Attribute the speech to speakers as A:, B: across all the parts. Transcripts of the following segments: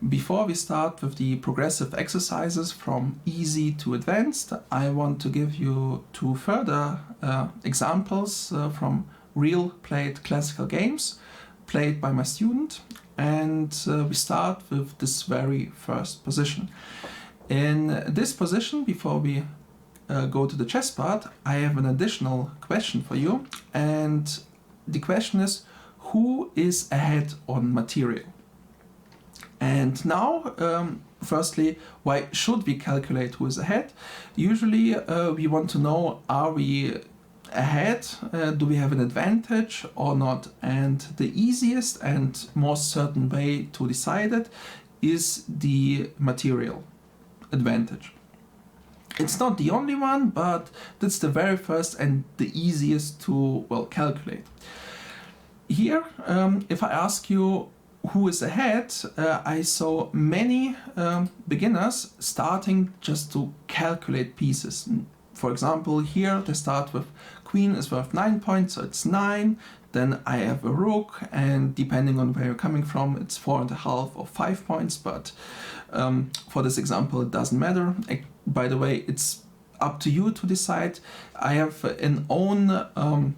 A: Before we start with the progressive exercises from easy to advanced, I want to give you two further examples from real played classical games played by my student, and we start with this very first position. In this position, before we go to the chess part, I have an additional question for you, and the question is, who is ahead on material? And now, firstly, why should we calculate who is ahead? Usually we want to know, are we ahead? Do we have an advantage or not? And the easiest and most certain way to decide it is the material advantage. It's not the only one, but that's the very first and the easiest to, well, calculate. Here, if I ask you who is ahead, I saw many beginners starting just to calculate pieces. For example, here they start with queen is worth 9 points, so it's 9. Then I have a rook, and depending on where you're coming from, it's 4.5 or 5 points. But for this example, it doesn't matter. By the way, it's up to you to decide. I have an own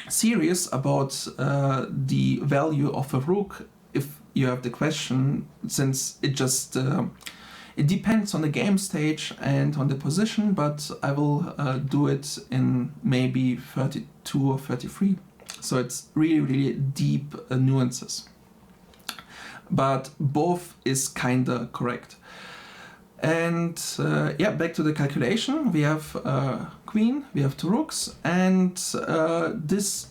A: series about the value of a rook if you have the question, since it just it depends on the game stage and on the position, but I will do it in maybe 32 or 33. So it's really deep nuances. But both is kinda correct. And yeah, back to the calculation. We have queen, we have two rooks, and this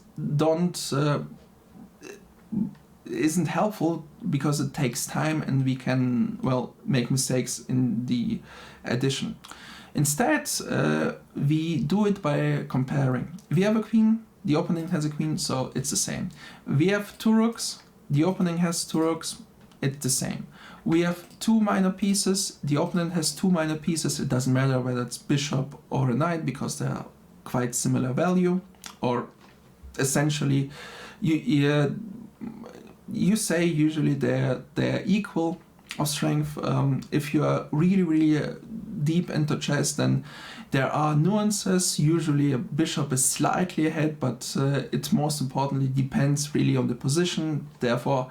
A: isn't helpful because it takes time and we can, well, make mistakes in the addition. Instead, we do it by comparing. We have a queen, the opponent has a queen, so it's the same. We have two rooks, the opponent has two rooks, it's the same. We have two minor pieces, the opponent has two minor pieces, it doesn't matter whether it's bishop or a knight because they are quite similar value, or essentially you say usually they're equal of strength. If you are really deep into chess, then there are nuances. Usually a bishop is slightly ahead, but it most importantly depends really on the position. Therefore,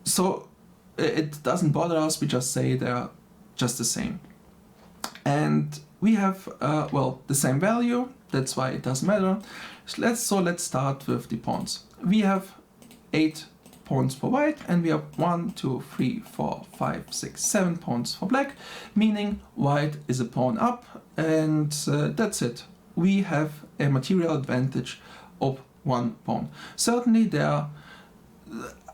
A: so it doesn't bother us, we just say they're just the same. And we have, well, the same value, that's why it doesn't matter. So let's start with the pawns. We have 8 pawns for white, and we have 1, 2, 3, 4, 5, 6, 7 pawns for black, meaning white is a pawn up, and that's it. We have a material advantage of 1 pawn. Certainly there are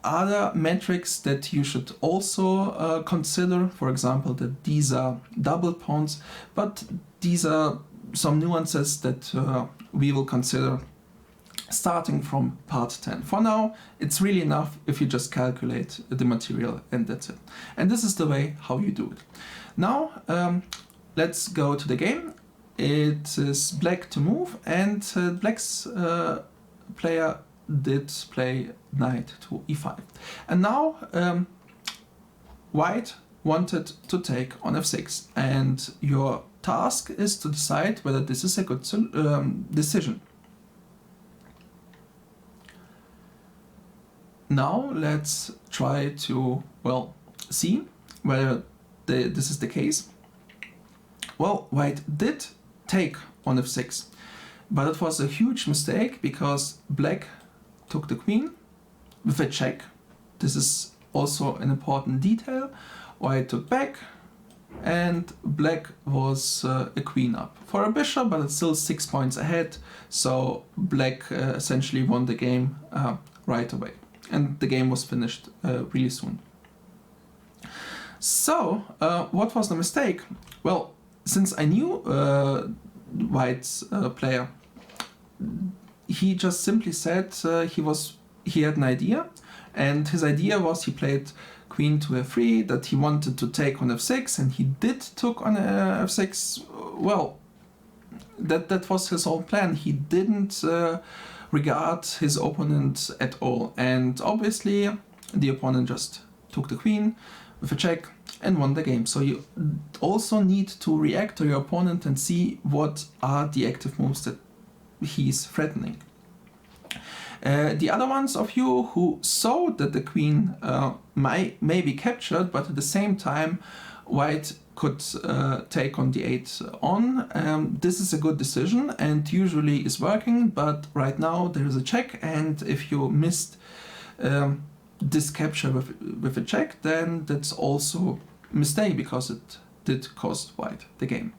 A: other metrics that you should also consider, for example, that these are double pawns, but these are some nuances that we will consider starting from part 10. For now, it's really enough if you just calculate the material and that's it. And this is the way how you do it. Now, let's go to the game. It is black to move, and black's player did play knight to e5. And now white wanted to take on f6, and your task is to decide whether this is a good decision. Now let's try to, well, see whether this is the case. Well, white did take on f6, but it was a huge mistake because black took the queen with a check. This is also an important detail. White took back, and black was a queen up for a bishop, but it's still 6 points ahead, so black essentially won the game right away. And the game was finished really soon. So, what was the mistake? Well, since I knew white's player, he just simply said he had an idea, and his idea was he played queen to f3, that he wanted to take on f6, and he did took on f6. Well, that was his whole plan. He didn't regard his opponent at all, and obviously the opponent just took the queen with a check and won the game. So you also need to react to your opponent and see what are the active moves that he's threatening. The other ones of you who saw that the queen may be captured, but at the same time white could take on d8 on, this is a good decision and usually is working, but right now there is a check, and if you missed this capture with a check, then that's also a mistake because it did cost white the game.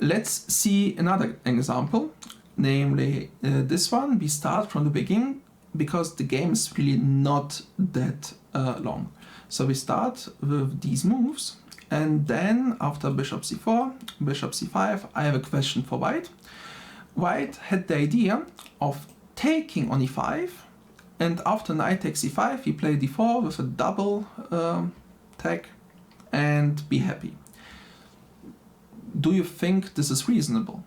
A: Let's see another example, namely this one. We start from the beginning because the game is really not that long. So we start with these moves, and then after bishop c4, bishop c5, I have a question for white. White had the idea of taking on e5, and after knight takes e5, he played d4 with a double tag and be happy. Do you think this is reasonable?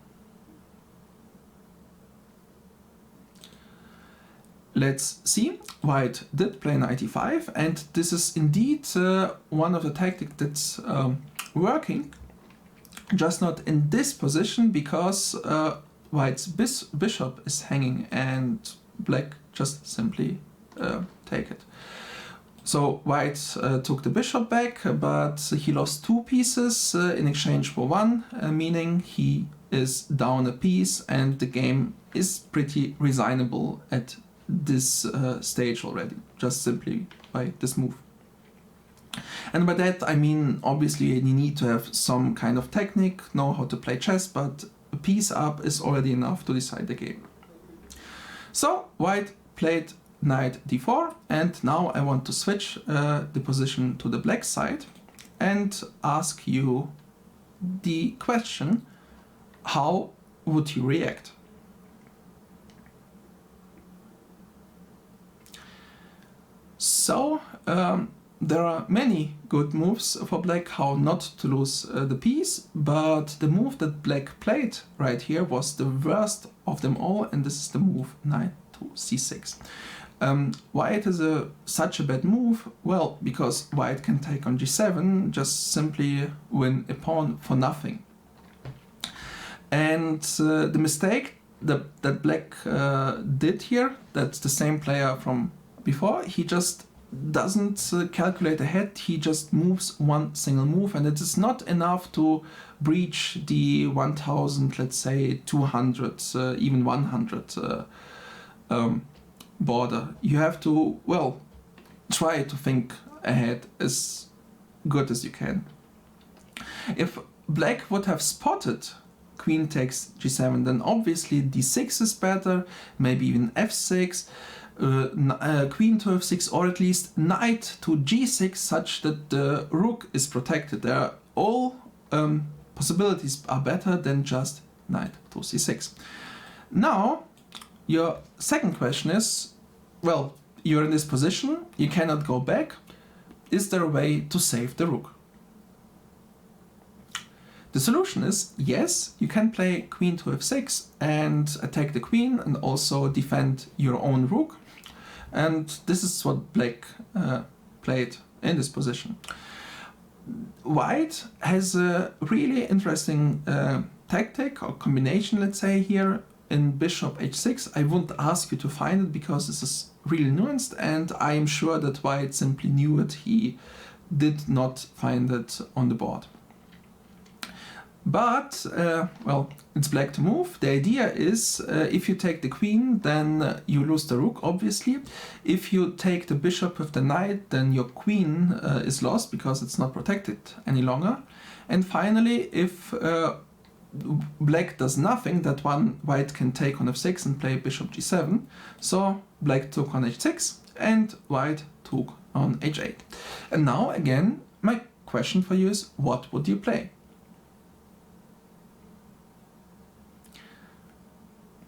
A: Let's see. White did play knight e5, and this is indeed one of the tactics that's working, just not in this position because white's bishop is hanging and black just simply take it. So white took the bishop back, but he lost 2 pieces in exchange for 1, meaning he is down a piece, and the game is pretty resignable at this stage already, just simply by this move. And by that I mean obviously you need to have some kind of technique, know how to play chess, but a piece up is already enough to decide the game. So white played knight d4, and now I want to switch the position to the black side and ask you the question, how would you react? So there are many good moves for black how not to lose the piece, but the move that black played right here was the worst of them all, and this is the move knight to c6. Why it is such a bad move? Well, because white can take on g7, just simply win a pawn for nothing. And the mistake that black did here, that's the same player from before, he just doesn't calculate ahead, he just moves one single move, and it is not enough to breach the 1000, let's say 200, even 100 border. You have to, well, try to think ahead as good as you can. If black would have spotted queen takes g7, then obviously d6 is better, maybe even f6, queen to f6, or at least knight to g6, such that the rook is protected. There are all possibilities are better than just knight to c6. Now your second question is, well, you're in this position, you cannot go back. Is there a way to save the rook? The solution is yes, you can play queen to f6 and attack the queen and also defend your own rook. And this is what black played in this position. White has a really interesting tactic or combination, let's say, here in bishop h6. I won't ask you to find it because this is really nuanced, and I am sure that white simply knew it. He did not find it on the board. But, well, it's black to move. The idea is if you take the queen, then you lose the rook, obviously. If you take the bishop with the knight, then your queen is lost because it's not protected any longer. And finally, if black does nothing, that one white can take on f6 and play bishop g7. So black took on h6 and white took on h8. And now again, my question for you is, what would you play?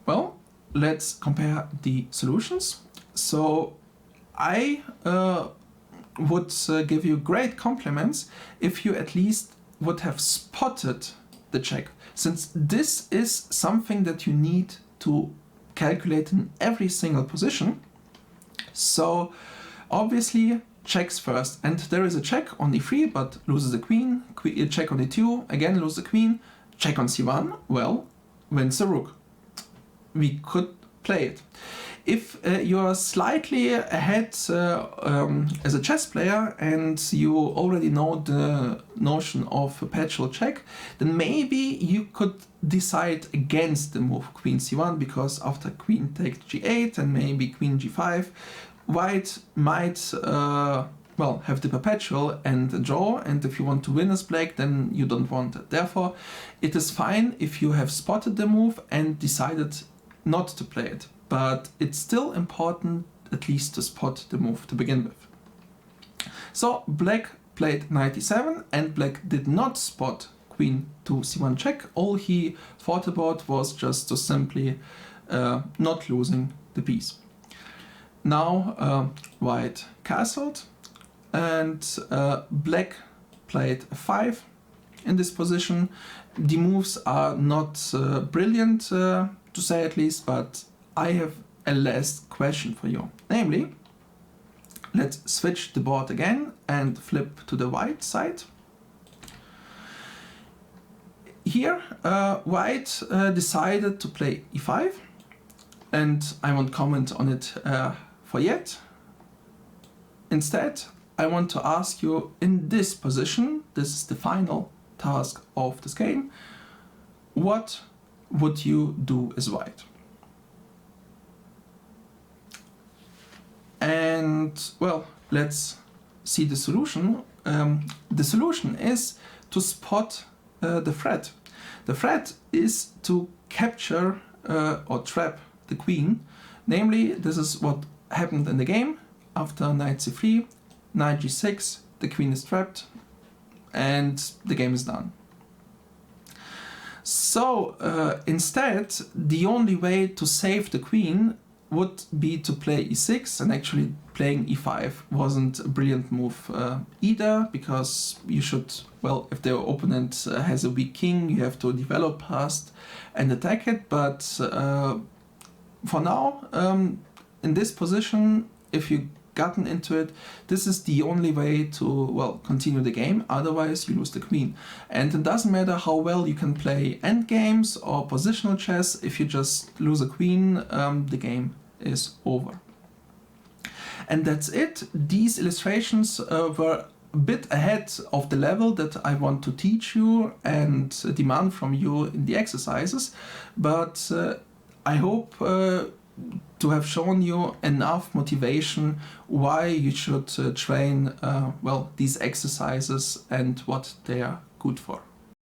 A: Well, let's compare the solutions. So I would give you great compliments if you at least would have spotted the check, since this is something that you need to calculate in every single position. So obviously checks first, and there is a check on e3 but loses the queen, check on e2, again lose the queen, check on c1, well, wins the rook. We could play it. If you are slightly ahead as a chess player and you already know the notion of perpetual check, then maybe you could decide against the move queen c1, because after queen takes g8 and maybe queen g5, white might well, have the perpetual and draw, and if you want to win as black, then you don't want it. Therefore, it is fine if you have spotted the move and decided not to play it. But it's still important at least to spot the move to begin with. So black played knight e7, and black did not spot queen to c1 check. All he thought about was just to simply not losing the piece. Now white castled, and black played f5 in this position. The moves are not brilliant, to say at least, but I have a last question for you. Namely, let's switch the board again and flip to the white side. Here, white decided to play e5, and I won't comment on it for yet. Instead, I want to ask you, in this position, this is the final task of this game, what would you do as white? And well, let's see the solution. The solution is to spot the threat. The threat is to capture or trap the queen. Namely, this is what happened in the game. After knight c3, knight g6, the queen is trapped, and the game is done. So instead, the only way to save the queen would be to play e6, and actually playing e5 wasn't a brilliant move either, because you should, well, if the opponent has a weak king, you have to develop past and attack it. But for now, in this position, if you gotten into it, this is the only way to, well, continue the game. Otherwise you lose the queen, and it doesn't matter how well you can play endgames or positional chess. If you just lose a queen, the game is over. And that's it. These illustrations were a bit ahead of the level that I want to teach you and demand from you in the exercises, but I hope to have shown you enough motivation why you should train well, these exercises and what they are good for.